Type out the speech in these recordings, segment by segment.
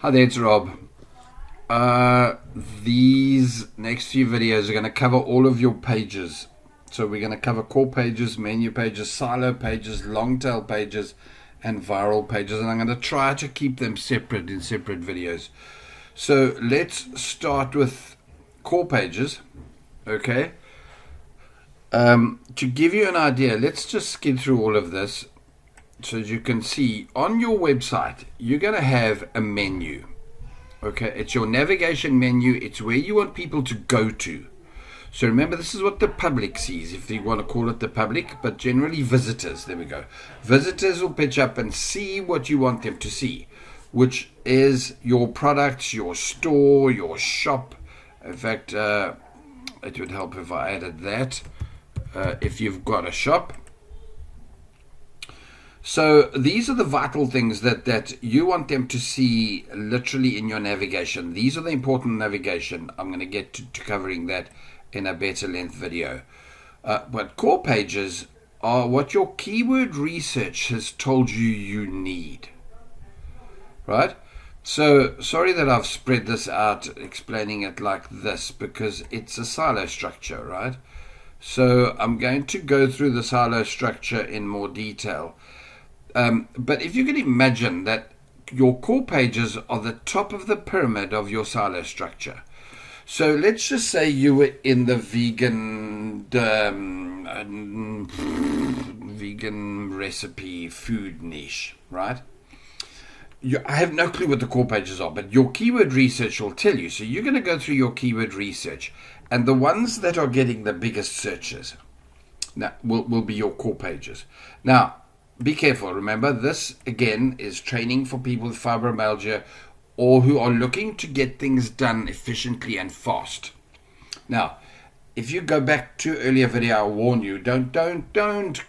Hi there, it's Rob. These next few videos are going to cover all of your pages. So we're going to cover core pages, menu pages, silo pages, long tail pages, and viral pages. And I'm going to try to keep them separate in separate videos. So let's start with core pages. Okay. To give you an idea, let's just skip through all of this. So as you can see, on your website, you're going to have a menu. Okay, it's your navigation menu. It's where you want people to go to. So remember, this is what the public sees, if you want to call it the public, but generally visitors. There we go. Visitors will pitch up and see what you want them to see, which is your products, your store, your shop. In fact, it would help if I added that, if you've got a shop. So these are the vital things that you want them to see literally in your navigation. These are the important navigation. I'm going to get to covering that in a better length video. But core pages are what your keyword research has told you need. Right? So sorry that I've spread this out explaining it like this because it's a silo structure, right? So I'm going to go through the silo structure in more detail. But if you can imagine that your core pages are the top of the pyramid of your silo structure. So let's just say you were in the vegan recipe food niche, right? I have no clue what the core pages are, but your keyword research will tell you. So you're going to go through your keyword research, and the ones that are getting the biggest searches now will be your core pages. Now, be careful. Remember, this again is training for people with fibromyalgia or who are looking to get things done efficiently and fast. Now, if you go back to earlier video, I warn you, don't go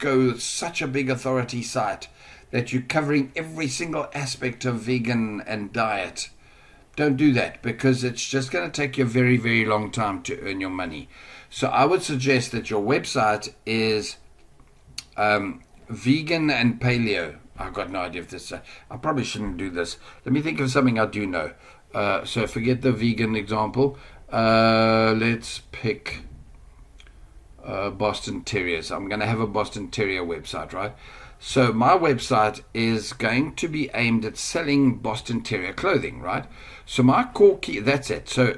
with such a big authority site that you're covering every single aspect of vegan and diet. Don't do that because it's just going to take you a very, very long time to earn your money. So I would suggest that your website is vegan and paleo. I've got no idea if this. I probably shouldn't do this. Let me think of something I do know. So forget the vegan example. Let's pick Boston Terriers. I'm going to have a Boston Terrier website, right? So my website is going to be aimed at selling Boston Terrier clothing, right? So my core key, that's it. So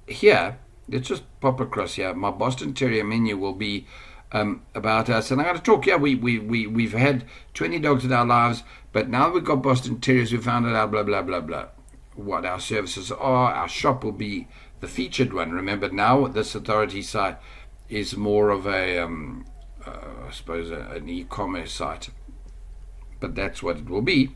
here, let's just pop across here. My Boston Terrier menu will be about us, and I'm going to talk. Yeah, we've had 20 dogs in our lives, but now we've got Boston Terriers. We found it out, blah blah blah blah. What our services are. Our shop will be the featured one. Remember, now this authority site is more of a, I suppose, an e-commerce site, but that's what it will be.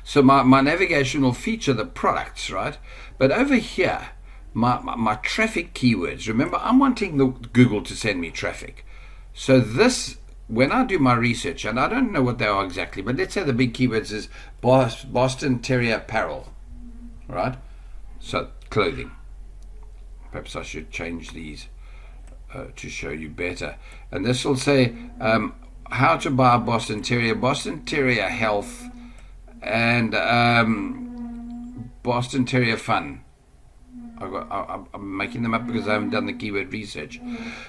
So my navigation will feature the products, right? But over here, my traffic keywords, remember, I'm wanting Google to send me traffic. So this, when I do my research, and I don't know what they are exactly, but let's say the big keywords is Boston Terrier apparel, right? So clothing. Perhaps I should change these to show you better. And this will say how to buy Boston Terrier health, and Boston Terrier fun. I'm making them up because I haven't done the keyword research.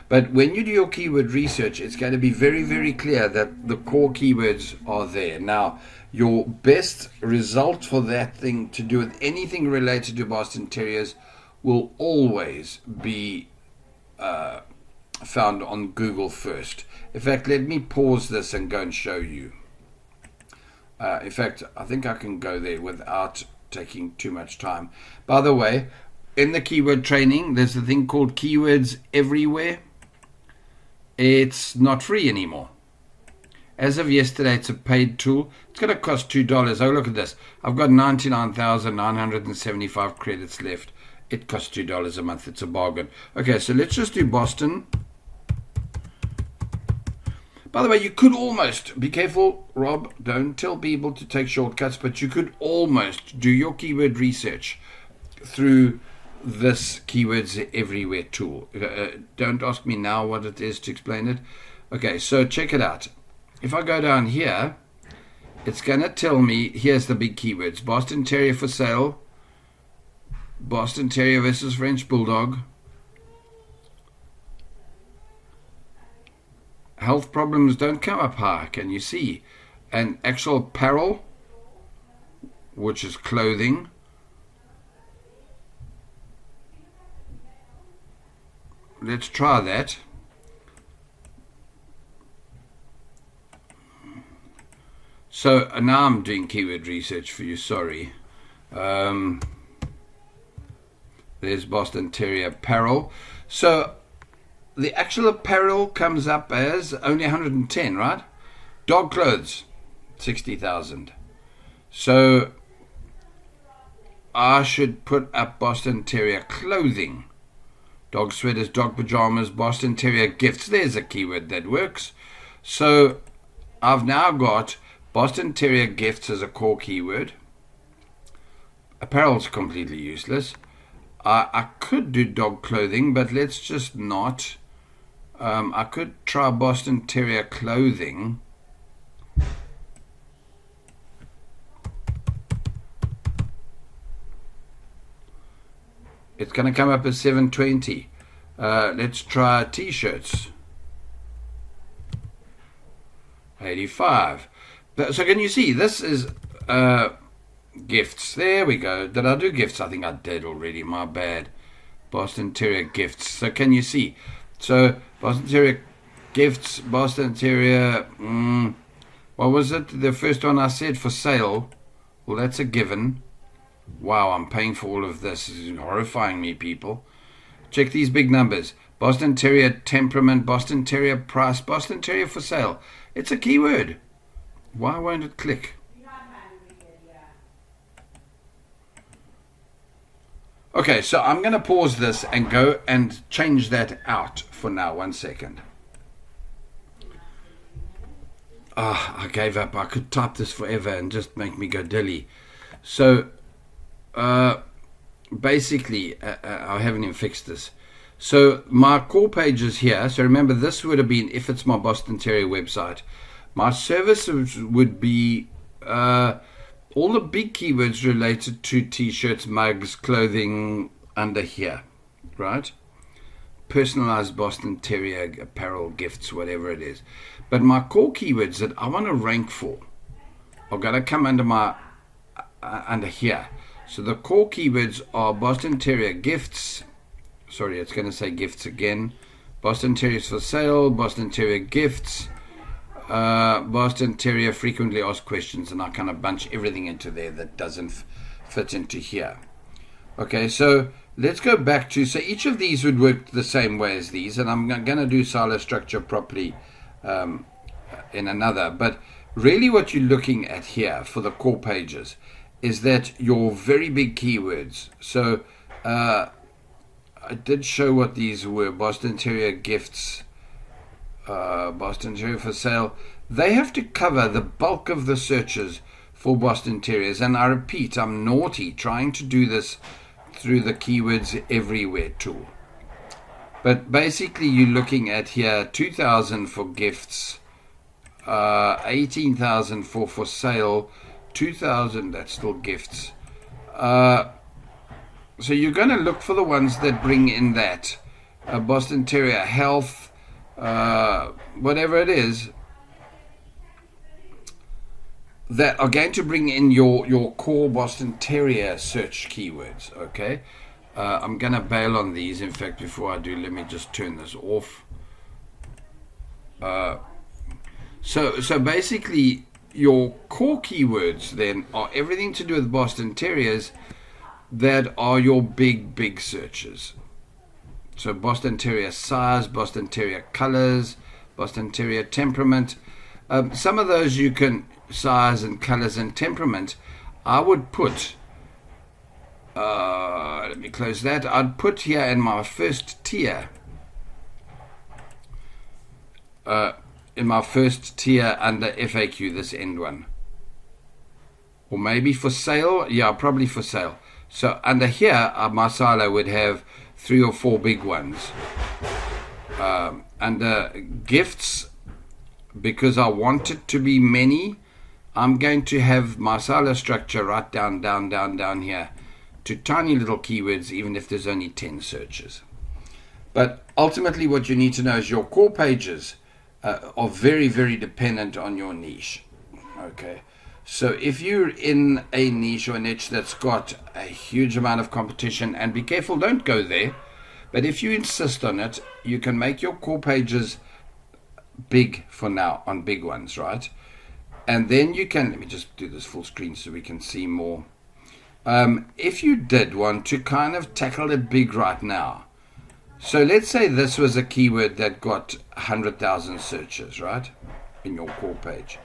But when you do your keyword research, it's going to be very, very clear that the core keywords are there. Now, your best result for that thing to do with anything related to Boston Terriers will always be found on Google first. In fact, let me pause this and go and show you. In fact, I think I can go there without taking too much time. By the way, in the keyword training, there's a thing called Keywords Everywhere. It's not free anymore. As of yesterday, it's a paid tool. It's going to cost $2. Oh, look at this. I've got 99,975 credits left. It costs $2 a month. It's a bargain. Okay, so let's just do Boston. By the way, you could almost, be careful, Rob, don't tell people to take shortcuts, but you could almost do your keyword research through this Keywords Everywhere tool. Don't ask me now what it is to explain it. Okay, so check it out. If I go down here, it's going to tell me, here's the big keywords: Boston Terrier for sale, Boston Terrier versus French Bulldog, health problems don't come up high, can you see? And actual apparel, which is clothing. Let's try that. So now I'm doing keyword research for you, sorry. There's Boston Terrier apparel. So the actual apparel comes up as only 110, right? Dog clothes, 60,000. So I should put up Boston Terrier clothing. Dog sweaters, dog pajamas, Boston Terrier gifts. There's a keyword that works. So I've now got Boston Terrier gifts as a core keyword. Apparel's completely useless. I could do dog clothing, but let's just not. I could try Boston Terrier clothing. It's going to come up as 720. Let's try t-shirts. 85. So can you see, this is gifts. There we go. Did I do gifts? I think I did already. My bad. Boston Terrier gifts. So can you see? So Boston Terrier gifts, Boston Terrier, what was it? The first one I said, for sale. Well, that's a given. Wow, I'm paying for all of this. This is horrifying me, people. Check these big numbers. Boston Terrier temperament, Boston Terrier price, Boston Terrier for sale. It's a keyword. Why won't it click? Okay, so I'm going to pause this and go and change that out for now. 1 second. I gave up. I could type this forever and just make me go dilly. So, basically, I haven't even fixed this. So, my core page is here. So, remember, this would have been, if it's my Boston Terrier website, my services would be all the big keywords related to t-shirts, mugs, clothing under here, right? Personalized Boston Terrier apparel, gifts, whatever it is. But my core keywords that I want to rank for are going to come under my under here. So the core keywords are Boston Terrier gifts. Sorry, it's going to say gifts again. Boston Terriers for sale, Boston Terrier gifts, Boston Terrier frequently asked questions, and I kind of bunch everything into there that doesn't fit into here. Okay, so let's go back to, so each of these would work the same way as these, and I'm going to do silo structure properly in another. But really what you're looking at here for the core pages is that your very big keywords. So I did show what these were: Boston Terrier gifts, Boston Terrier for sale. They have to cover the bulk of the searches for Boston Terriers. And I repeat, I'm naughty trying to do this through the keywords everywhere tool. But basically you're looking at here 2,000 for gifts, 18,000 for sale, 2,000, that's still gifts. So you're going to look for the ones that bring in that Boston Terrier health, whatever it is, that are going to bring in your core Boston Terrier search keywords. Okay, I'm going to bail on these. In fact, before I do, let me just turn this off. So basically your core keywords then are everything to do with Boston Terriers that are your big searches. So Boston Terrier size, Boston Terrier colors, Boston Terrier temperament. Some of those you can, size and colors and temperament, I would put, let me close that, I'd put here in my first tier, under FAQ, this end one. Or maybe for sale, yeah, probably for sale. So under here, my silo would have 3 or 4 big ones. Under gifts, because I want it to be many, I'm going to have my silo structure right down here to tiny little keywords, even if there's only 10 searches. But ultimately what you need to know is your core pages are very, very dependent on your niche. Okay, so if you're in a niche or a niche that's got a huge amount of competition, and be careful, don't go there, but if you insist on it, you can make your core pages big for now on big ones, right? And then you can, let me just do this full screen so we can see more. If you did want to kind of tackle it big right now, so let's say this was a keyword that got 100,000 searches, right, in your core page.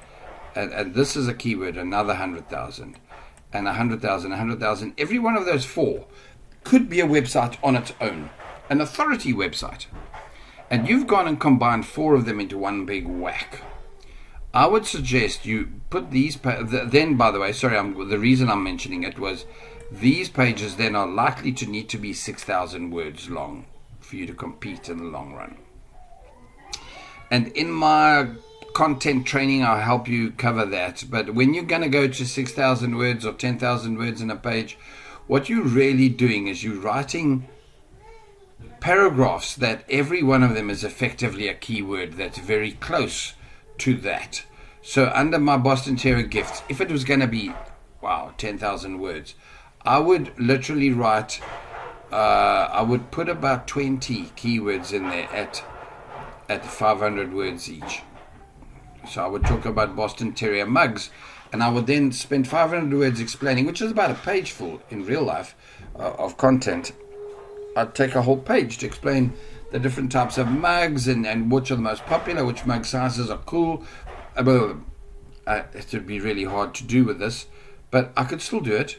And this is a keyword, another 100,000, and 100,000, 100,000. Every one of those four could be a website on its own, an authority website. And you've gone and combined four of them into one big whack. I would suggest you put these, then by the way, sorry, the reason I'm mentioning it was these pages then are likely to need to be 6,000 words long for you to compete in the long run. And in my content training, I'll help you cover that. But when you're going to go to 6,000 words or 10,000 words in a page, what you're really doing is you're writing paragraphs that every one of them is effectively a keyword that's very close to that. So under my Boston Terrier gifts, if it was going to be, 10,000 words, I would literally write, I would put about 20 keywords in there at 500 words each. So I would talk about Boston Terrier mugs, and I would then spend 500 words explaining, which is about a page full in real life of content. I'd take a whole page to explain the different types of mugs and which are the most popular, which mug sizes are cool. It would be really hard to do with this, but I could still do it.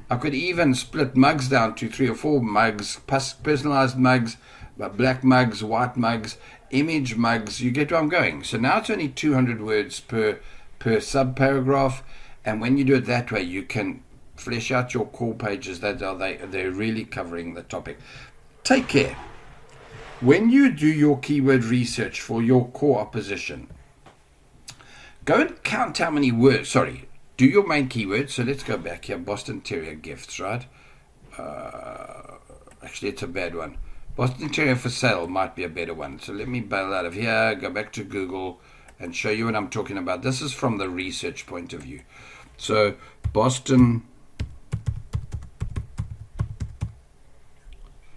I could even split mugs down to 3 or 4 mugs, personalized mugs, black mugs, white mugs, image mugs. You get where I'm going. So now it's only 200 words per sub-paragraph, and when you do it that way, you can flesh out your core pages. They're really covering the topic. Take care. When you do your keyword research for your core opposition, go and count how many words, do your main keyword. So let's go back here, Boston Terrier gifts, right? Actually, it's a bad one. Boston Terrier for sale might be a better one. So let me bail out of here, go back to Google, and show you what I'm talking about. This is from the research point of view. So Boston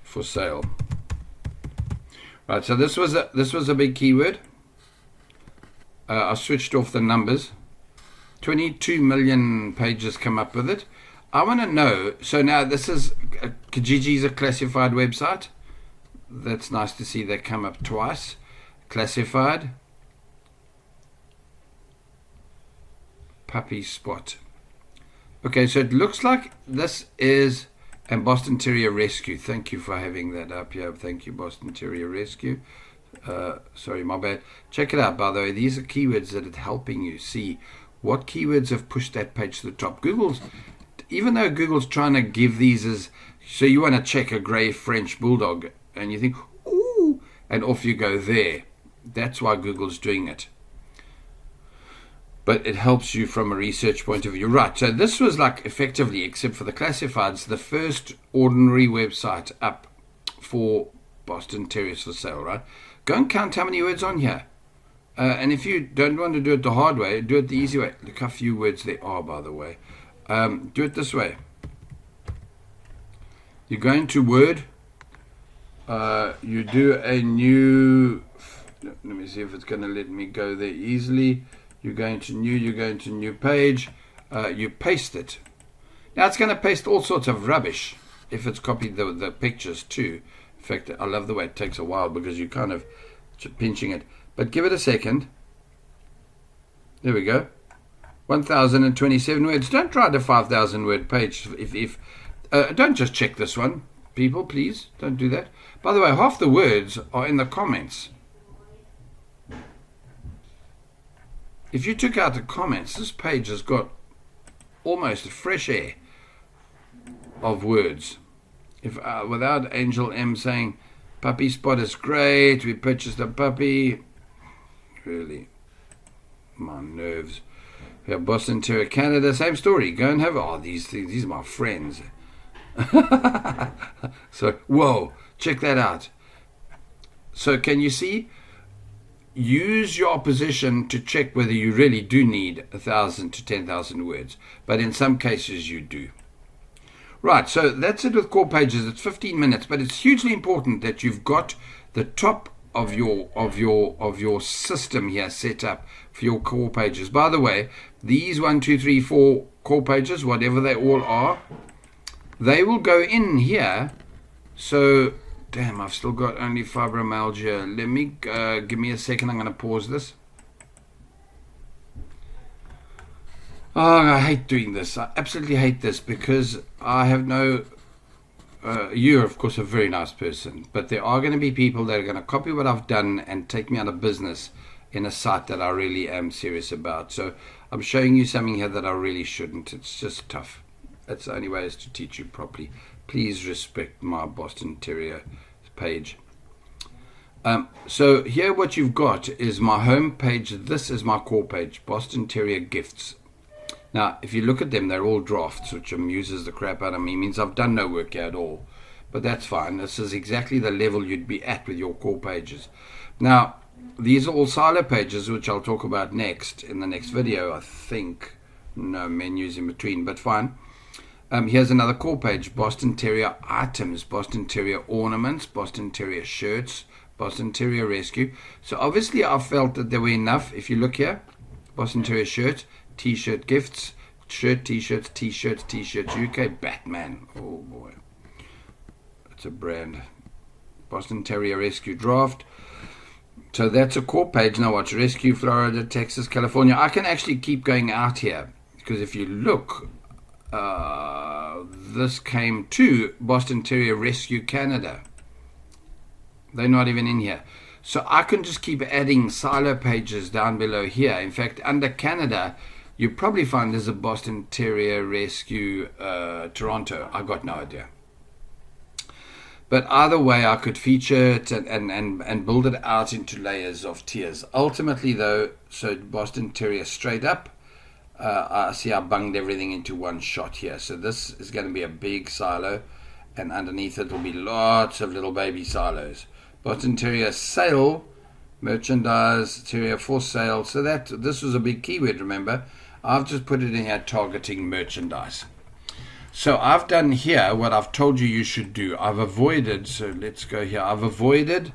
for sale. Right, so this was a big keyword. I switched off the numbers. 22 million pages come up with it. I want to know, so now this is, Kijiji a classified website. That's nice to see they come up twice. Classified. Puppy spot. Okay, so it looks like this is, and Boston Terrier Rescue. Thank you for having that up here. Thank you, Boston Terrier Rescue. Sorry, my bad. Check it out, by the way. These are keywords that are helping you see what keywords have pushed that page to the top. Even though Google's trying to give these as, so you want to check a grey French bulldog, and you think, ooh, and off you go there. That's why Google's doing it. But it helps you from a research point of view. Right, so this was like effectively, except for the classifieds, the first ordinary website up for Boston Terriers for sale, right? Go and count how many words on here. And if you don't want to do it the hard way, do it the easy way. Look how few words there are, by the way. Do it this way. You go into Word. You do a new, let me see if it's going to let me go there easily. You go into new page. You paste it. Now it's going to paste all sorts of rubbish if it's copied the pictures too. In fact, I love the way it takes a while because you're kind of pinching it. But give it a second. There we go. 1,027 words. Don't try the 5,000 word page. Don't just check this one, people. Please don't do that. By the way, half the words are in the comments. If you took out the comments, this page has got almost a fresh air of words. If without Angel M saying, "Puppy spot is great. We purchased a puppy." Really, my nerves. Yeah, Boston Terrier Canada, same story. Go and have these things. These are my friends. So, whoa, check that out. So, can you see? Use your opposition to check whether you really do need 1,000 to 10,000 words. But in some cases, you do. Right, so that's it with core pages. It's 15 minutes, but it's hugely important that you've got the top of your system here set up for your core pages. By the way, these 1, 2, 3, 4 core pages, whatever they all are, they will go in here. So, damn, I've still got only fibromyalgia. Let me give me a second. I'm going to pause this. Oh, I hate doing this. I absolutely hate this because I have no... you're, of course, a very nice person, but there are going to be people that are going to copy what I've done and take me out of business in a site that I really am serious about. So I'm showing you something here that I really shouldn't. It's just tough. That's the only way is to teach you properly. Please respect my Boston Terrier page. So here what you've got is my home page. This is my core page, Boston Terrier Gifts. Now, if you look at them, they're all drafts, which amuses the crap out of me. It means I've done no work here at all. But that's fine. This is exactly the level you'd be at with your core pages. Now, these are all silo pages, which I'll talk about next in the next video, I think. No menus in between, but fine. Here's another core page, Boston Terrier items, Boston Terrier ornaments, Boston Terrier shirts, Boston Terrier rescue. So obviously I felt that there were enough. If you look here, Boston Terrier shirts, T-shirt gifts, shirt, T-shirts, T-shirts, T-shirts, UK, Batman. Oh boy. It's a brand. Boston Terrier Rescue Draft. So that's a core page. Now watch, Rescue, Florida, Texas, California. I can actually keep going out here because if you look, this came to Boston Terrier Rescue Canada. They're not even in here. So I can just keep adding silo pages down below here. In fact, under Canada, you probably find there's a Boston Terrier Rescue Toronto. I got no idea. But either way, I could feature it and build it out into layers of tiers. Ultimately, though, so Boston Terrier straight up, I see I bunged everything into one shot here. So this is going to be a big silo, and underneath it will be lots of little baby silos. Boston Terrier sale, merchandise, Terrier for sale. So this was a big keyword, remember? I've just put it in here targeting merchandise. So I've done here what I've told you should do. I've avoided, so let's go here. I've avoided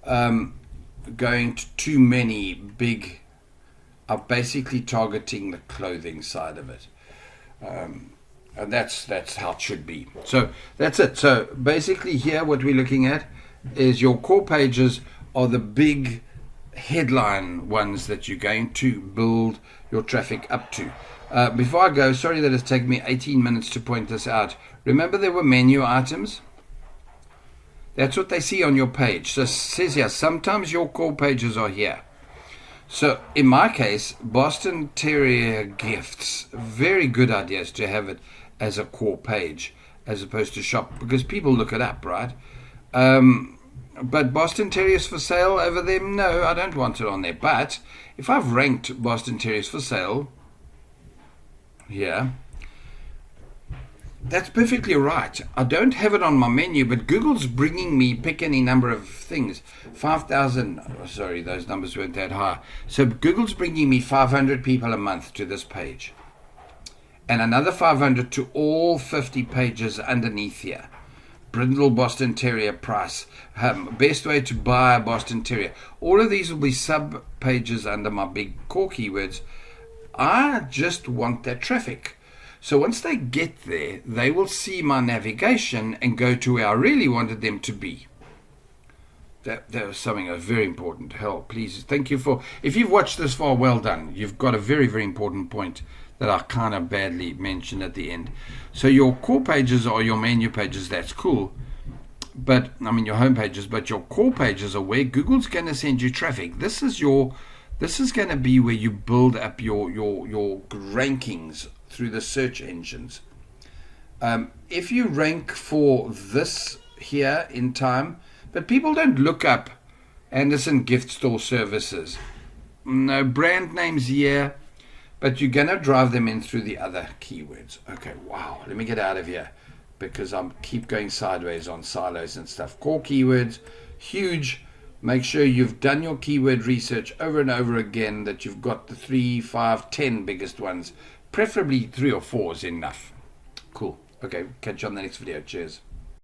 going to too many big, I'm basically targeting the clothing side of it. And that's how it should be. So that's it. So basically here what we're looking at is your core pages are the big headline ones that you're going to build your traffic up to. Before I go, sorry that it's taken me 18 minutes to point this out. Remember there were menu items? That's what they see on your page. So it says here, sometimes your core pages are here. So in my case, Boston Terrier Gifts, very good ideas to have it as a core page as opposed to shop, because people look it up, right? But Boston Terriers for sale over them, no, I don't want it on there. But if I've ranked Boston Terriers for sale here, that's perfectly right. I don't have it on my menu, but Google's bringing me, pick any number of things, 5,000, sorry, those numbers weren't that high. So Google's bringing me 500 people a month to this page. And another 500 to all 50 pages underneath here. Brindle Boston Terrier price, best way to buy a Boston Terrier. All of these will be sub pages under my big core keywords. I just want that traffic. So once they get there, they will see my navigation and go to where I really wanted them to be. That was something that's very important. Hell, please, thank you for, if you've watched this far, well done. You've got a very, very important point that I kind of badly mentioned at the end. So your core pages are your menu pages, that's cool. But, I mean your home pages, but your core pages are where Google's going to send you traffic. This is going to be where you build up your rankings through the search engines. If you rank for this here in time, but people don't look up Anderson Gift Store Services. No brand names here. but you're going to drive them in through the other keywords. Okay, wow. Let me get out of here because I'm keep going sideways on silos and stuff. Core keywords, huge. Make sure you've done your keyword research over and over again, that you've got the 3, 5, 10 biggest ones. Preferably 3 or 4 is enough. Cool. Okay, catch you on the next video. Cheers.